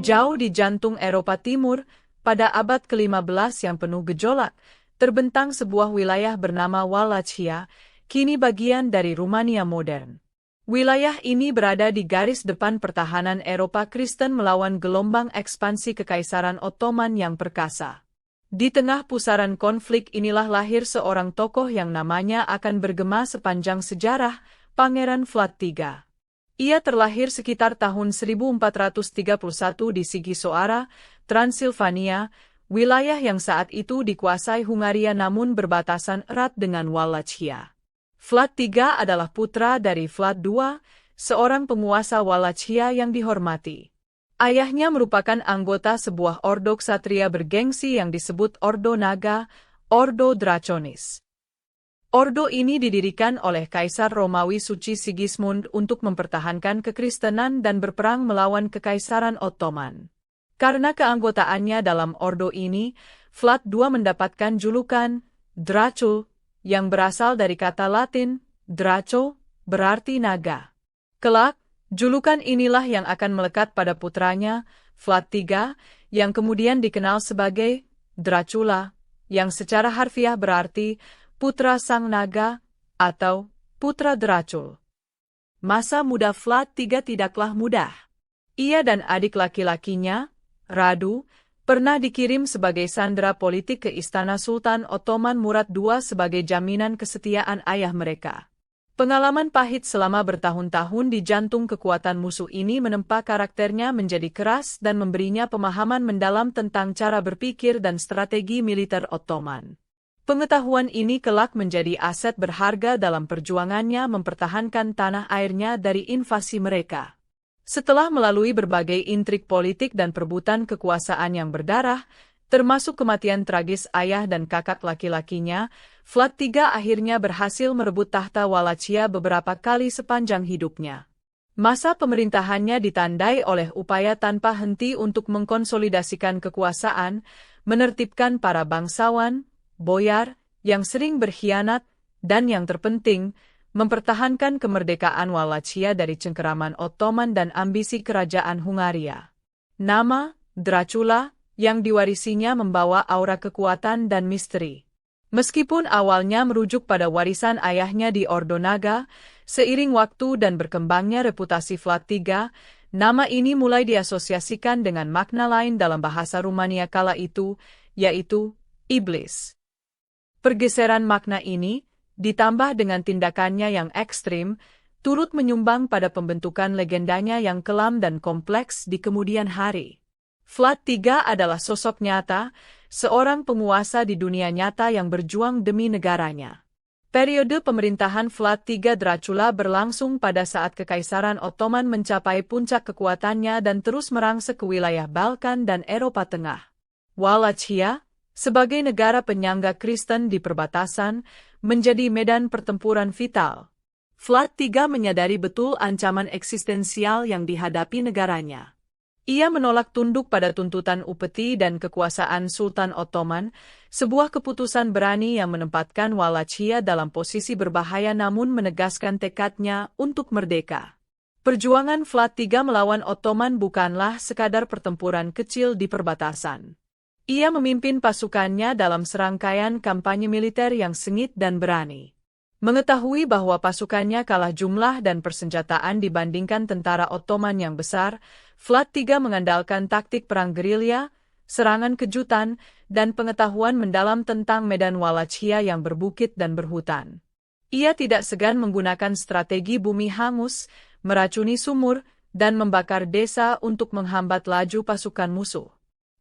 Jauh di jantung Eropa Timur, pada abad ke-15 yang penuh gejolak, terbentang sebuah wilayah bernama Wallachia, kini bagian dari Rumania modern. Wilayah ini berada di garis depan pertahanan Eropa Kristen melawan gelombang ekspansi Kekaisaran Ottoman yang perkasa. Di tengah pusaran konflik inilah lahir seorang tokoh yang namanya akan bergema sepanjang sejarah, Pangeran Vlad III. Ia terlahir sekitar tahun 1431 di Sighisoara, Transilvania, wilayah yang saat itu dikuasai Hungaria namun berbatasan erat dengan Wallachia. Vlad III adalah putra dari Vlad II, seorang penguasa Wallachia yang dihormati. Ayahnya merupakan anggota sebuah ordo ksatria bergengsi yang disebut Ordo Naga, Ordo Draconis. Ordo ini didirikan oleh Kaisar Romawi Suci Sigismund untuk mempertahankan kekristenan dan berperang melawan Kekaisaran Ottoman. Karena keanggotaannya dalam ordo ini, Vlad II mendapatkan julukan Dracul, yang berasal dari kata Latin, Draco, berarti naga. Kelak, julukan inilah yang akan melekat pada putranya, Vlad III, yang kemudian dikenal sebagai Dracula, yang secara harfiah berarti putra sang naga, atau putra Dracul. Masa muda Vlad III tidaklah mudah. Ia dan adik laki-lakinya, Radu, pernah dikirim sebagai sandera politik ke istana Sultan Ottoman Murad II sebagai jaminan kesetiaan ayah mereka. Pengalaman pahit selama bertahun-tahun di jantung kekuatan musuh ini menempa karakternya menjadi keras dan memberinya pemahaman mendalam tentang cara berpikir dan strategi militer Ottoman. Pengetahuan ini kelak menjadi aset berharga dalam perjuangannya mempertahankan tanah airnya dari invasi mereka. Setelah melalui berbagai intrik politik dan perebutan kekuasaan yang berdarah, termasuk kematian tragis ayah dan kakak laki-lakinya, Vlad III akhirnya berhasil merebut tahta Wallachia beberapa kali sepanjang hidupnya. Masa pemerintahannya ditandai oleh upaya tanpa henti untuk mengkonsolidasikan kekuasaan, menertibkan para bangsawan, boyar, yang sering berkhianat, dan yang terpenting, mempertahankan kemerdekaan Wallachia dari cengkeraman Ottoman dan ambisi kerajaan Hungaria. Nama, Dracula, yang diwarisinya membawa aura kekuatan dan misteri. Meskipun awalnya merujuk pada warisan ayahnya di Ordo Naga, seiring waktu dan berkembangnya reputasi Vlad III, nama ini mulai diasosiasikan dengan makna lain dalam bahasa Rumania kala itu, yaitu iblis. Pergeseran makna ini, ditambah dengan tindakannya yang ekstrim, turut menyumbang pada pembentukan legendanya yang kelam dan kompleks di kemudian hari. Vlad III adalah sosok nyata, seorang penguasa di dunia nyata yang berjuang demi negaranya. Periode pemerintahan Vlad III Dracula berlangsung pada saat Kekaisaran Ottoman mencapai puncak kekuatannya dan terus merangsek ke wilayah Balkan dan Eropa Tengah. Wallachia, sebagai negara penyangga Kristen di perbatasan, menjadi medan pertempuran vital. Vlad III menyadari betul ancaman eksistensial yang dihadapi negaranya. Ia menolak tunduk pada tuntutan upeti dan kekuasaan Sultan Ottoman, sebuah keputusan berani yang menempatkan Wallachia dalam posisi berbahaya namun menegaskan tekadnya untuk merdeka. Perjuangan Vlad III melawan Ottoman bukanlah sekadar pertempuran kecil di perbatasan. Ia memimpin pasukannya dalam serangkaian kampanye militer yang sengit dan berani. Mengetahui bahwa pasukannya kalah jumlah dan persenjataan dibandingkan tentara Ottoman yang besar, Vlad III mengandalkan taktik perang gerilya, serangan kejutan, dan pengetahuan mendalam tentang medan Wallachia yang berbukit dan berhutan. Ia tidak segan menggunakan strategi bumi hangus, meracuni sumur, dan membakar desa untuk menghambat laju pasukan musuh.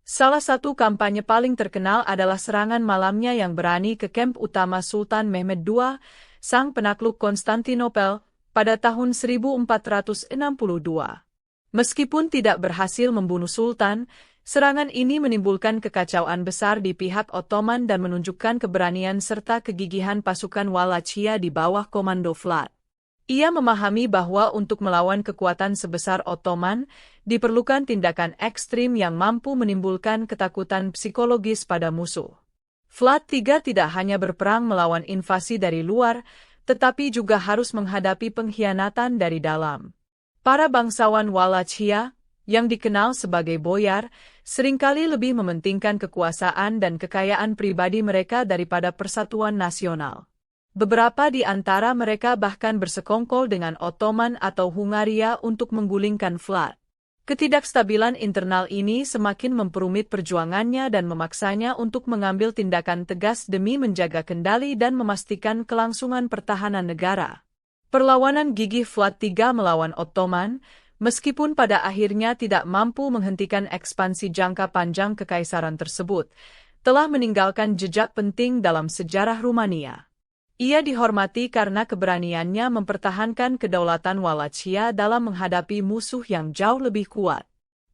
Salah satu kampanye paling terkenal adalah serangan malamnya yang berani ke kamp utama Sultan Mehmed II, sang penakluk Konstantinopel, pada tahun 1462. Meskipun tidak berhasil membunuh Sultan, serangan ini menimbulkan kekacauan besar di pihak Ottoman dan menunjukkan keberanian serta kegigihan pasukan Wallachia di bawah komando Vlad. Ia memahami bahwa untuk melawan kekuatan sebesar Ottoman, diperlukan tindakan ekstrim yang mampu menimbulkan ketakutan psikologis pada musuh. Vlad III tidak hanya berperang melawan invasi dari luar, tetapi juga harus menghadapi pengkhianatan dari dalam. Para bangsawan Wallachia, yang dikenal sebagai boyar, seringkali lebih mementingkan kekuasaan dan kekayaan pribadi mereka daripada persatuan nasional. Beberapa di antara mereka bahkan bersekongkol dengan Ottoman atau Hungaria untuk menggulingkan Vlad. Ketidakstabilan internal ini semakin memperumit perjuangannya dan memaksanya untuk mengambil tindakan tegas demi menjaga kendali dan memastikan kelangsungan pertahanan negara. Perlawanan gigih Vlad III melawan Ottoman, meskipun pada akhirnya tidak mampu menghentikan ekspansi jangka panjang kekaisaran tersebut, telah meninggalkan jejak penting dalam sejarah Rumania. Ia dihormati karena keberaniannya mempertahankan kedaulatan Wallachia dalam menghadapi musuh yang jauh lebih kuat.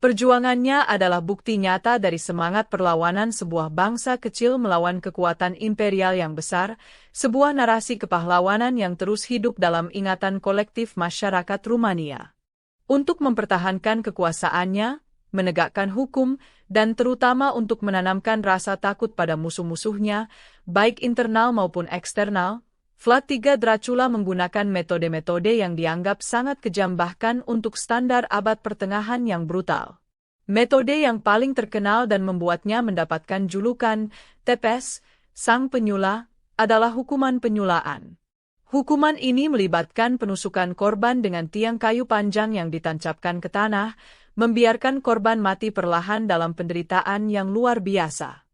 Perjuangannya adalah bukti nyata dari semangat perlawanan sebuah bangsa kecil melawan kekuatan imperial yang besar, sebuah narasi kepahlawanan yang terus hidup dalam ingatan kolektif masyarakat Rumania. Untuk mempertahankan kekuasaannya, menegakkan hukum, dan terutama untuk menanamkan rasa takut pada musuh-musuhnya, baik internal maupun eksternal, Vlad III Dracula menggunakan metode-metode yang dianggap sangat kejam bahkan untuk standar abad pertengahan yang brutal. Metode yang paling terkenal dan membuatnya mendapatkan julukan Tepes, Sang Penyula, adalah hukuman penyulaan. Hukuman ini melibatkan penusukan korban dengan tiang kayu panjang yang ditancapkan ke tanah, membiarkan korban mati perlahan dalam penderitaan yang luar biasa.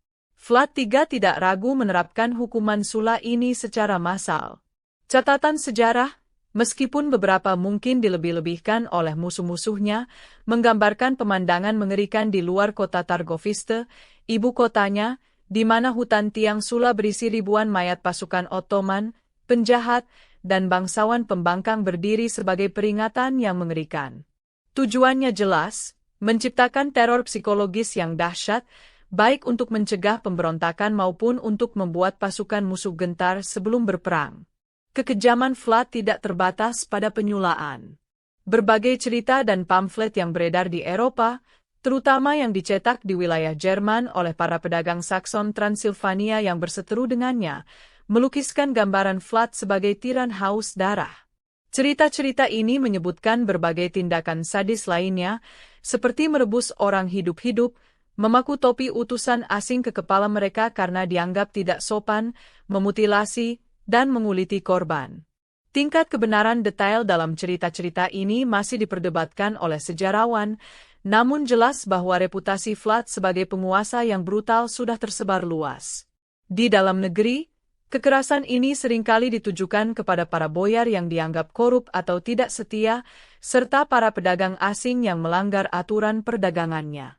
Vlad III tidak ragu menerapkan hukuman sula ini secara massal. Catatan sejarah, meskipun beberapa mungkin dilebih-lebihkan oleh musuh-musuhnya, menggambarkan pemandangan mengerikan di luar kota Targoviste, ibu kotanya, di mana hutan tiang sula berisi ribuan mayat pasukan Ottoman, penjahat, dan bangsawan pembangkang berdiri sebagai peringatan yang mengerikan. Tujuannya jelas, menciptakan teror psikologis yang dahsyat, baik untuk mencegah pemberontakan maupun untuk membuat pasukan musuh gentar sebelum berperang. Kekejaman Vlad tidak terbatas pada penyulaan. Berbagai cerita dan pamflet yang beredar di Eropa, terutama yang dicetak di wilayah Jerman oleh para pedagang Saxon Transilvania yang berseteru dengannya, melukiskan gambaran Vlad sebagai tiran haus darah. Cerita-cerita ini menyebutkan berbagai tindakan sadis lainnya, seperti merebus orang hidup-hidup, memaku topi utusan asing ke kepala mereka karena dianggap tidak sopan, memutilasi, dan menguliti korban. Tingkat kebenaran detail dalam cerita-cerita ini masih diperdebatkan oleh sejarawan, namun jelas bahwa reputasi Vlad sebagai penguasa yang brutal sudah tersebar luas. Di dalam negeri, kekerasan ini seringkali ditujukan kepada para boyar yang dianggap korup atau tidak setia, serta para pedagang asing yang melanggar aturan perdagangannya.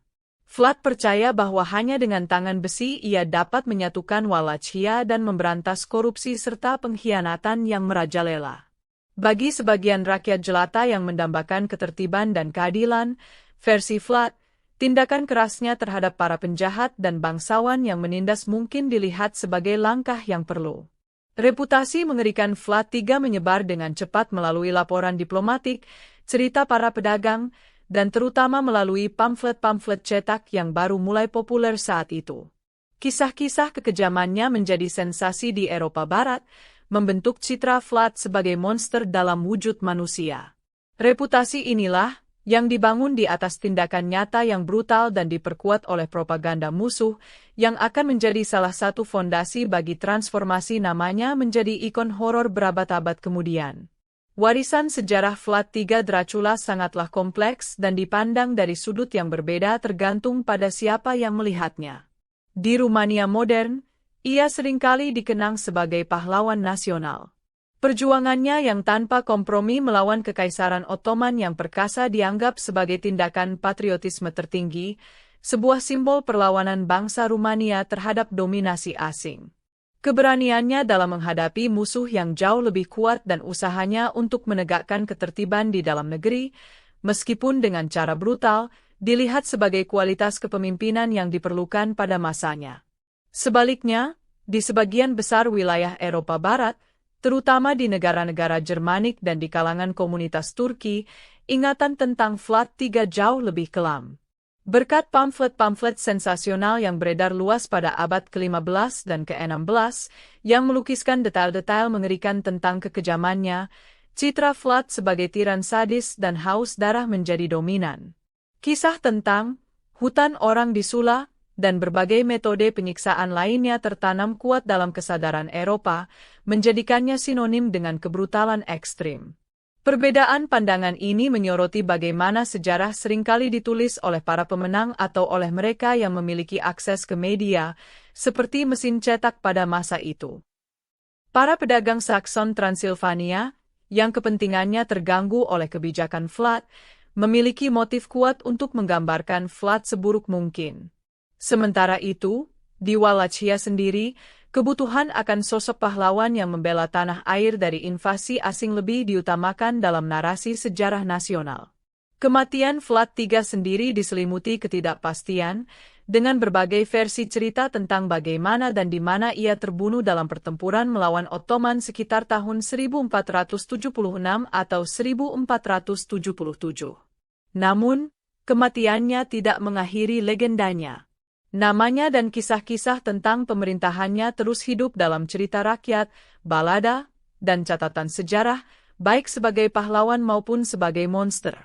Vlad percaya bahwa hanya dengan tangan besi ia dapat menyatukan Wallachia dan memberantas korupsi serta pengkhianatan yang merajalela. Bagi sebagian rakyat jelata yang mendambakan ketertiban dan keadilan, versi Vlad, tindakan kerasnya terhadap para penjahat dan bangsawan yang menindas mungkin dilihat sebagai langkah yang perlu. Reputasi mengerikan Vlad III menyebar dengan cepat melalui laporan diplomatik, cerita para pedagang, dan terutama melalui pamflet-pamflet cetak yang baru mulai populer saat itu. Kisah-kisah kekejamannya menjadi sensasi di Eropa Barat, membentuk citra Vlad sebagai monster dalam wujud manusia. Reputasi inilah yang dibangun di atas tindakan nyata yang brutal dan diperkuat oleh propaganda musuh, yang akan menjadi salah satu fondasi bagi transformasi namanya menjadi ikon horor berabad-abad kemudian. Warisan sejarah Vlad III Dracula sangatlah kompleks dan dipandang dari sudut yang berbeda tergantung pada siapa yang melihatnya. Di Rumania modern, ia seringkali dikenang sebagai pahlawan nasional. Perjuangannya yang tanpa kompromi melawan Kekaisaran Ottoman yang perkasa dianggap sebagai tindakan patriotisme tertinggi, sebuah simbol perlawanan bangsa Rumania terhadap dominasi asing. Keberaniannya dalam menghadapi musuh yang jauh lebih kuat dan usahanya untuk menegakkan ketertiban di dalam negeri, meskipun dengan cara brutal, dilihat sebagai kualitas kepemimpinan yang diperlukan pada masanya. Sebaliknya, di sebagian besar wilayah Eropa Barat, terutama di negara-negara Jermanik dan di kalangan komunitas Turki, ingatan tentang Vlad III jauh lebih kelam. Berkat pamflet-pamflet sensasional yang beredar luas pada abad ke-15 dan ke-16, yang melukiskan detail-detail mengerikan tentang kekejamannya, citra Vlad sebagai tiran sadis dan haus darah menjadi dominan. Kisah tentang hutan orang di Sula dan berbagai metode penyiksaan lainnya tertanam kuat dalam kesadaran Eropa, menjadikannya sinonim dengan kebrutalan ekstrim. Perbedaan pandangan ini menyoroti bagaimana sejarah seringkali ditulis oleh para pemenang atau oleh mereka yang memiliki akses ke media, seperti mesin cetak pada masa itu. Para pedagang Saxon Transilvania, yang kepentingannya terganggu oleh kebijakan Vlad, memiliki motif kuat untuk menggambarkan Vlad seburuk mungkin. Sementara itu, di Wallachia sendiri, kebutuhan akan sosok pahlawan yang membela tanah air dari invasi asing lebih diutamakan dalam narasi sejarah nasional. Kematian Vlad III sendiri diselimuti ketidakpastian, dengan berbagai versi cerita tentang bagaimana dan di mana ia terbunuh dalam pertempuran melawan Ottoman sekitar tahun 1476 atau 1477. Namun, kematiannya tidak mengakhiri legendanya. Namanya dan kisah-kisah tentang pemerintahannya terus hidup dalam cerita rakyat, balada, dan catatan sejarah, baik sebagai pahlawan maupun sebagai monster.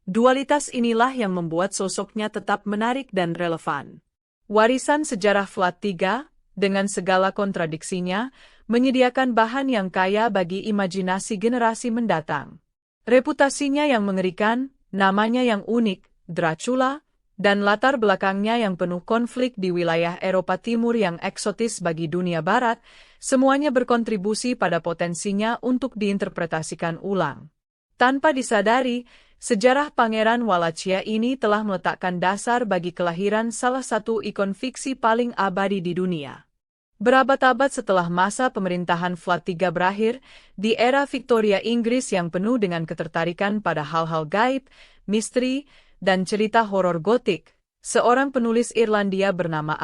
Dualitas inilah yang membuat sosoknya tetap menarik dan relevan. Warisan sejarah Vlad III, dengan segala kontradiksinya, menyediakan bahan yang kaya bagi imajinasi generasi mendatang. Reputasinya yang mengerikan, namanya yang unik, Dracula, dan latar belakangnya yang penuh konflik di wilayah Eropa Timur yang eksotis bagi dunia Barat, semuanya berkontribusi pada potensinya untuk diinterpretasikan ulang. Tanpa disadari, sejarah Pangeran Wallachia ini telah meletakkan dasar bagi kelahiran salah satu ikon fiksi paling abadi di dunia. Berabad-abad setelah masa pemerintahan Vlad III berakhir, di era Victoria Inggris yang penuh dengan ketertarikan pada hal-hal gaib, misteri, dan cerita horor gotik, seorang penulis Irlandia bernama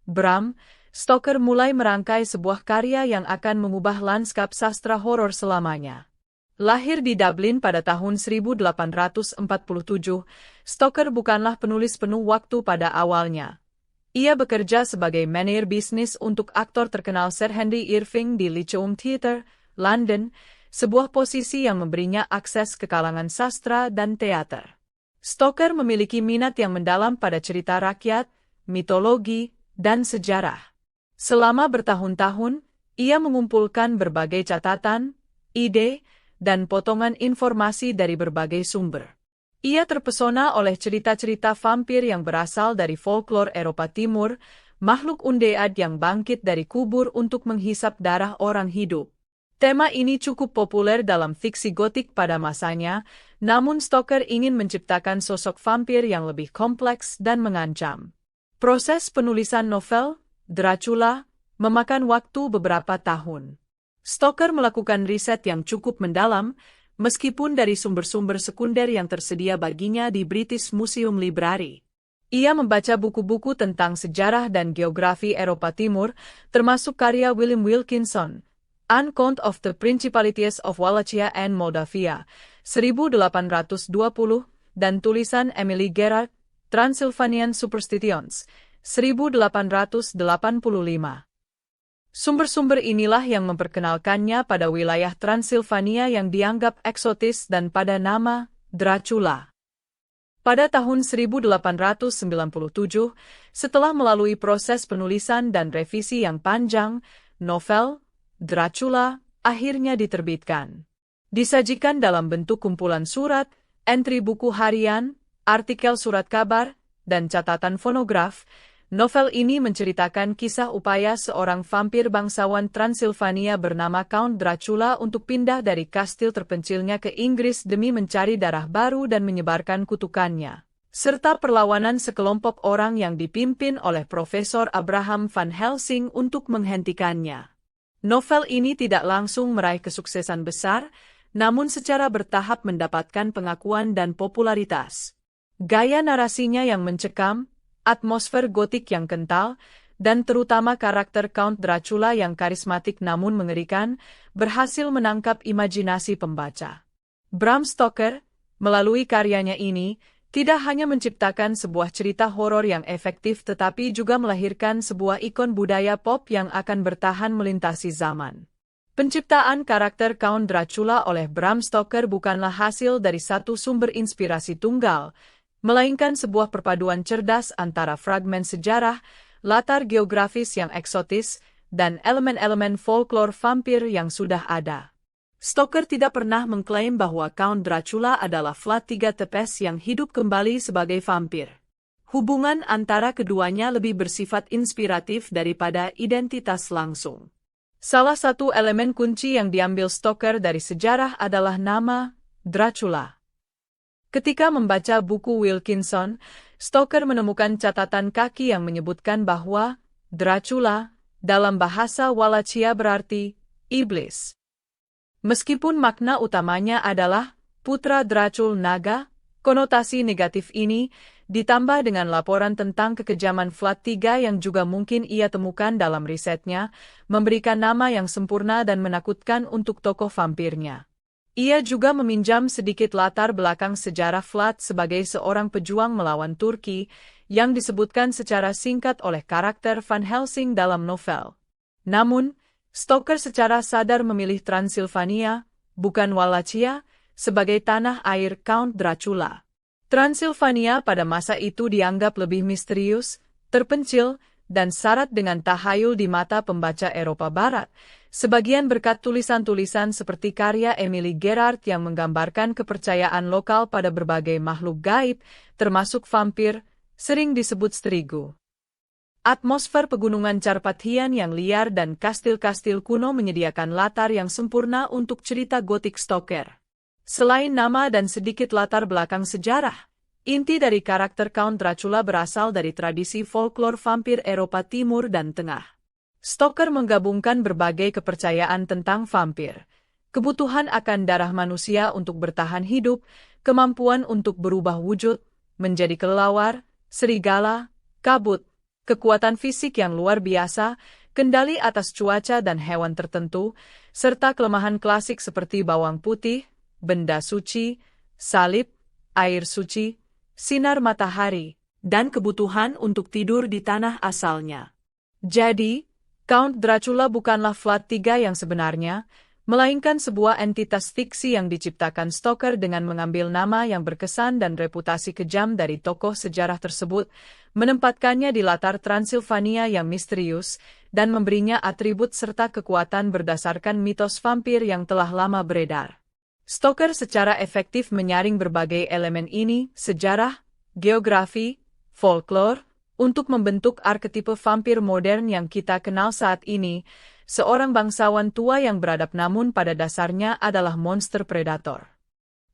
Bram Stoker mulai merangkai sebuah karya yang akan mengubah lanskap sastra horor selamanya. Lahir di Dublin pada tahun 1847, Stoker bukanlah penulis penuh waktu pada awalnya. Ia bekerja sebagai manajer bisnis untuk aktor terkenal Sir Henry Irving di Lyceum Theatre, London, sebuah posisi yang memberinya akses ke kalangan sastra dan teater. Stoker memiliki minat yang mendalam pada cerita rakyat, mitologi, dan sejarah. Selama bertahun-tahun, ia mengumpulkan berbagai catatan, ide, dan potongan informasi dari berbagai sumber. Ia terpesona oleh cerita-cerita vampir yang berasal dari folklore Eropa Timur, makhluk undead yang bangkit dari kubur untuk menghisap darah orang hidup. Tema ini cukup populer dalam fiksi gotik pada masanya, namun Stoker ingin menciptakan sosok vampir yang lebih kompleks dan mengancam. Proses penulisan novel, Dracula, memakan waktu beberapa tahun. Stoker melakukan riset yang cukup mendalam, meskipun dari sumber-sumber sekunder yang tersedia baginya di British Museum Library. Ia membaca buku-buku tentang sejarah dan geografi Eropa Timur, termasuk karya William Wilkinson, An Account of the Principalities of Wallachia and Moldavia, 1820, dan tulisan Emily Gerard, Transylvanian Superstitions, 1885. Sumber-sumber inilah yang memperkenalkannya pada wilayah Transilvania yang dianggap eksotis dan pada nama Dracula. Pada tahun 1897, setelah melalui proses penulisan dan revisi yang panjang, novel Dracula akhirnya diterbitkan. Disajikan dalam bentuk kumpulan surat, entri buku harian, artikel surat kabar, dan catatan fonograf, novel ini menceritakan kisah upaya seorang vampir bangsawan Transilvania bernama Count Dracula untuk pindah dari kastil terpencilnya ke Inggris demi mencari darah baru dan menyebarkan kutukannya, serta perlawanan sekelompok orang yang dipimpin oleh Profesor Abraham van Helsing untuk menghentikannya. Novel ini tidak langsung meraih kesuksesan besar, namun secara bertahap mendapatkan pengakuan dan popularitas. Gaya narasinya yang mencekam, atmosfer gotik yang kental, dan terutama karakter Count Dracula yang karismatik namun mengerikan, berhasil menangkap imajinasi pembaca. Bram Stoker, melalui karyanya ini, tidak hanya menciptakan sebuah cerita horor yang efektif tetapi juga melahirkan sebuah ikon budaya pop yang akan bertahan melintasi zaman. Penciptaan karakter Count Dracula oleh Bram Stoker bukanlah hasil dari satu sumber inspirasi tunggal, melainkan sebuah perpaduan cerdas antara fragmen sejarah, latar geografis yang eksotis, dan elemen-elemen folklore vampir yang sudah ada. Stoker tidak pernah mengklaim bahwa Count Dracula adalah Vlad III Tepes yang hidup kembali sebagai vampir. Hubungan antara keduanya lebih bersifat inspiratif daripada identitas langsung. Salah satu elemen kunci yang diambil Stoker dari sejarah adalah nama Dracula. Ketika membaca buku Wilkinson, Stoker menemukan catatan kaki yang menyebutkan bahwa Dracula dalam bahasa Wallachia berarti iblis. Meskipun makna utamanya adalah putra Dracul naga, konotasi negatif ini ditambah dengan laporan tentang kekejaman Vlad III yang juga mungkin ia temukan dalam risetnya, memberikan nama yang sempurna dan menakutkan untuk tokoh vampirnya. Ia juga meminjam sedikit latar belakang sejarah Vlad sebagai seorang pejuang melawan Turki, yang disebutkan secara singkat oleh karakter Van Helsing dalam novel. Namun, Stoker secara sadar memilih Transilvania, bukan Wallachia, sebagai tanah air Count Dracula. Transilvania pada masa itu dianggap lebih misterius, terpencil, dan syarat dengan tahayul di mata pembaca Eropa Barat, sebagian berkat tulisan-tulisan seperti karya Emily Gerard yang menggambarkan kepercayaan lokal pada berbagai makhluk gaib, termasuk vampir, sering disebut Strigo. Atmosfer pegunungan Carpathian yang liar dan kastil-kastil kuno menyediakan latar yang sempurna untuk cerita gotik Stoker. Selain nama dan sedikit latar belakang sejarah, inti dari karakter Count Dracula berasal dari tradisi folklore vampir Eropa Timur dan Tengah. Stoker menggabungkan berbagai kepercayaan tentang vampir, kebutuhan akan darah manusia untuk bertahan hidup, kemampuan untuk berubah wujud, menjadi kelelawar, serigala, kabut, kekuatan fisik yang luar biasa, kendali atas cuaca dan hewan tertentu, serta kelemahan klasik seperti bawang putih, benda suci, salib, air suci, sinar matahari, dan kebutuhan untuk tidur di tanah asalnya. Jadi, Count Dracula bukanlah Vlad III yang sebenarnya, melainkan sebuah entitas fiksi yang diciptakan Stoker dengan mengambil nama yang berkesan dan reputasi kejam dari tokoh sejarah tersebut, menempatkannya di latar Transilvania yang misterius, dan memberinya atribut serta kekuatan berdasarkan mitos vampir yang telah lama beredar. Stoker secara efektif menyaring berbagai elemen ini, sejarah, geografi, folklore, untuk membentuk arketipe vampir modern yang kita kenal saat ini, seorang bangsawan tua yang beradab namun pada dasarnya adalah monster predator.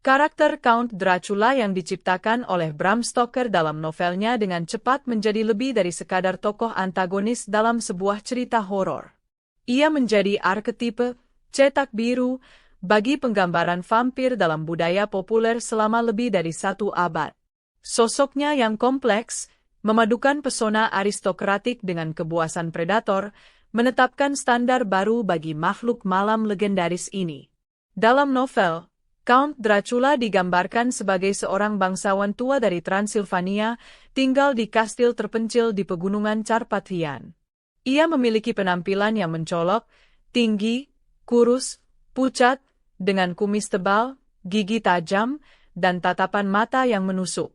Karakter Count Dracula yang diciptakan oleh Bram Stoker dalam novelnya dengan cepat menjadi lebih dari sekadar tokoh antagonis dalam sebuah cerita horor. Ia menjadi arketipe, cetak biru, bagi penggambaran vampir dalam budaya populer selama lebih dari 1 abad. Sosoknya yang kompleks, memadukan pesona aristokratik dengan kebuasan predator, menetapkan standar baru bagi makhluk malam legendaris ini. Dalam novel, Count Dracula digambarkan sebagai seorang bangsawan tua dari Transilvania, tinggal di kastil terpencil di pegunungan Carpathian. Ia memiliki penampilan yang mencolok, tinggi, kurus, pucat, dengan kumis tebal, gigi tajam, dan tatapan mata yang menusuk.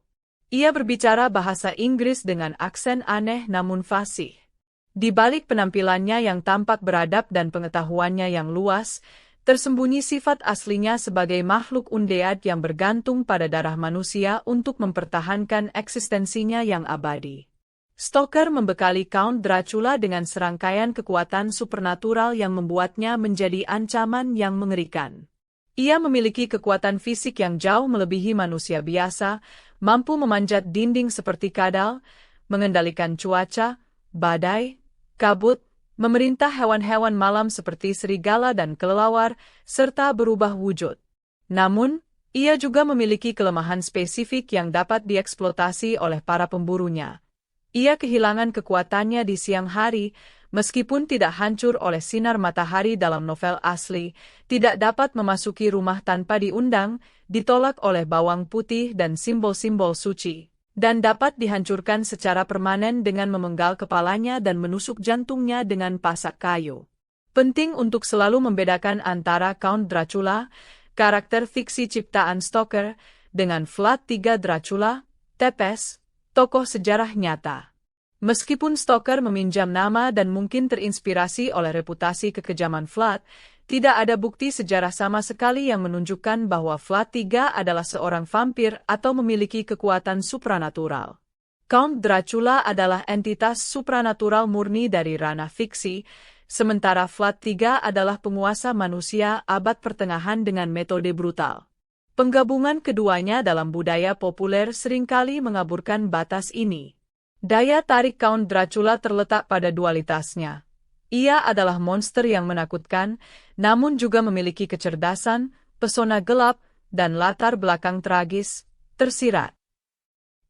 Ia berbicara bahasa Inggris dengan aksen aneh namun fasih. Di balik penampilannya yang tampak beradab dan pengetahuannya yang luas, tersembunyi sifat aslinya sebagai makhluk undead yang bergantung pada darah manusia untuk mempertahankan eksistensinya yang abadi. Stoker membekali Count Dracula dengan serangkaian kekuatan supernatural yang membuatnya menjadi ancaman yang mengerikan. Ia memiliki kekuatan fisik yang jauh melebihi manusia biasa, mampu memanjat dinding seperti kadal, mengendalikan cuaca, badai, kabut, memerintah hewan-hewan malam seperti serigala dan kelelawar, serta berubah wujud. Namun, ia juga memiliki kelemahan spesifik yang dapat dieksploitasi oleh para pemburunya. Ia kehilangan kekuatannya di siang hari, meskipun tidak hancur oleh sinar matahari dalam novel asli, tidak dapat memasuki rumah tanpa diundang, ditolak oleh bawang putih dan simbol-simbol suci, dan dapat dihancurkan secara permanen dengan memenggal kepalanya dan menusuk jantungnya dengan pasak kayu. Penting untuk selalu membedakan antara Count Dracula, karakter fiksi ciptaan Stoker, dengan Vlad III Dracula, Tepes, tokoh sejarah nyata. Meskipun Stoker meminjam nama dan mungkin terinspirasi oleh reputasi kekejaman Vlad, tidak ada bukti sejarah sama sekali yang menunjukkan bahwa Vlad III adalah seorang vampir atau memiliki kekuatan supranatural. Count Dracula adalah entitas supranatural murni dari ranah fiksi, sementara Vlad III adalah penguasa manusia abad pertengahan dengan metode brutal. Penggabungan keduanya dalam budaya populer seringkali mengaburkan batas ini. Daya tarik Count Dracula terletak pada dualitasnya. Ia adalah monster yang menakutkan, namun juga memiliki kecerdasan, pesona gelap, dan latar belakang tragis, tersirat.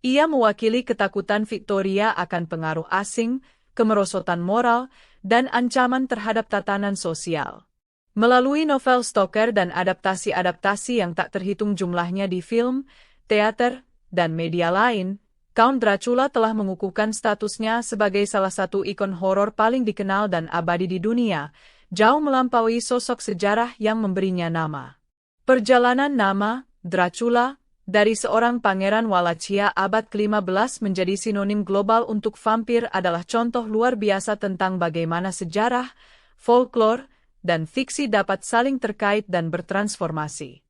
Ia mewakili ketakutan Victoria akan pengaruh asing, kemerosotan moral, dan ancaman terhadap tatanan sosial. Melalui novel Stoker dan adaptasi-adaptasi yang tak terhitung jumlahnya di film, teater, dan media lain, Count Dracula telah mengukuhkan statusnya sebagai salah satu ikon horor paling dikenal dan abadi di dunia, jauh melampaui sosok sejarah yang memberinya nama. Perjalanan nama, Dracula, dari seorang pangeran Wallachia abad ke-15 menjadi sinonim global untuk vampir adalah contoh luar biasa tentang bagaimana sejarah, folklore, dan fiksi dapat saling terkait dan bertransformasi.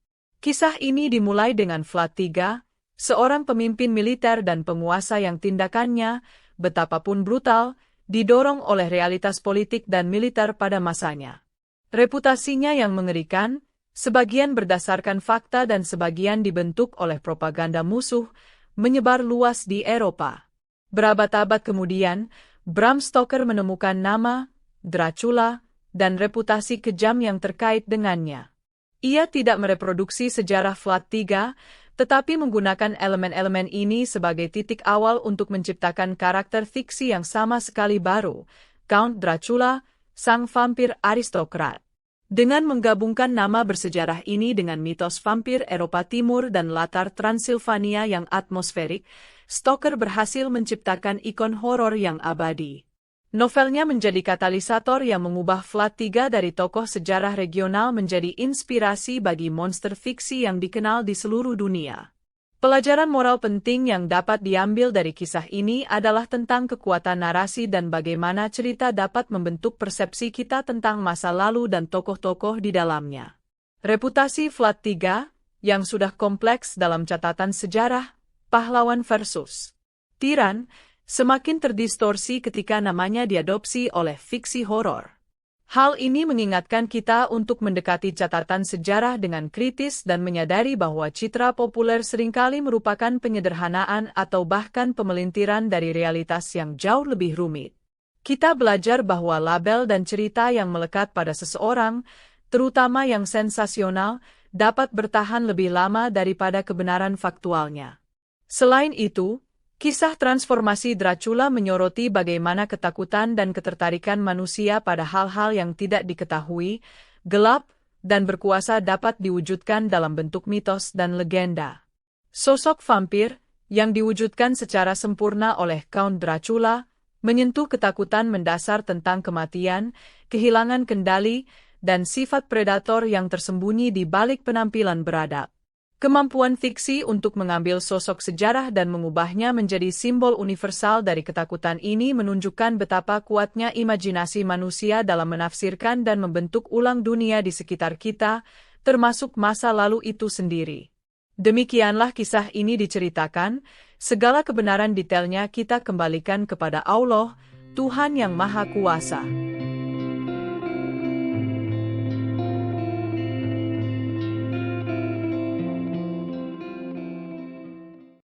Kisah ini dimulai dengan Vlad III, seorang pemimpin militer dan penguasa yang tindakannya, betapapun brutal, didorong oleh realitas politik dan militer pada masanya. Reputasinya yang mengerikan, sebagian berdasarkan fakta dan sebagian dibentuk oleh propaganda musuh, menyebar luas di Eropa. Berabad-abad kemudian, Bram Stoker menemukan nama, Dracula, dan reputasi kejam yang terkait dengannya. Ia tidak mereproduksi sejarah Vlad III, tetapi menggunakan elemen-elemen ini sebagai titik awal untuk menciptakan karakter fiksi yang sama sekali baru, Count Dracula, sang vampir aristokrat. Dengan menggabungkan nama bersejarah ini dengan mitos vampir Eropa Timur dan latar Transilvania yang atmosferik, Stoker berhasil menciptakan ikon horor yang abadi. Novelnya menjadi katalisator yang mengubah Vlad III dari tokoh sejarah regional menjadi inspirasi bagi monster fiksi yang dikenal di seluruh dunia. Pelajaran moral penting yang dapat diambil dari kisah ini adalah tentang kekuatan narasi dan bagaimana cerita dapat membentuk persepsi kita tentang masa lalu dan tokoh-tokoh di dalamnya. Reputasi Vlad III, yang sudah kompleks dalam catatan sejarah, pahlawan versus tiran, semakin terdistorsi ketika namanya diadopsi oleh fiksi horor. Hal ini mengingatkan kita untuk mendekati catatan sejarah dengan kritis dan menyadari bahwa citra populer seringkali merupakan penyederhanaan atau bahkan pemelintiran dari realitas yang jauh lebih rumit. Kita belajar bahwa label dan cerita yang melekat pada seseorang, terutama yang sensasional, dapat bertahan lebih lama daripada kebenaran faktualnya. Selain itu, kisah transformasi Dracula menyoroti bagaimana ketakutan dan ketertarikan manusia pada hal-hal yang tidak diketahui, gelap, dan berkuasa dapat diwujudkan dalam bentuk mitos dan legenda. Sosok vampir, yang diwujudkan secara sempurna oleh Count Dracula, menyentuh ketakutan mendasar tentang kematian, kehilangan kendali, dan sifat predator yang tersembunyi di balik penampilan beradab. Kemampuan fiksi untuk mengambil sosok sejarah dan mengubahnya menjadi simbol universal dari ketakutan ini menunjukkan betapa kuatnya imajinasi manusia dalam menafsirkan dan membentuk ulang dunia di sekitar kita, termasuk masa lalu itu sendiri. Demikianlah kisah ini diceritakan, segala kebenaran detailnya kita kembalikan kepada Allah, Tuhan yang Maha Kuasa.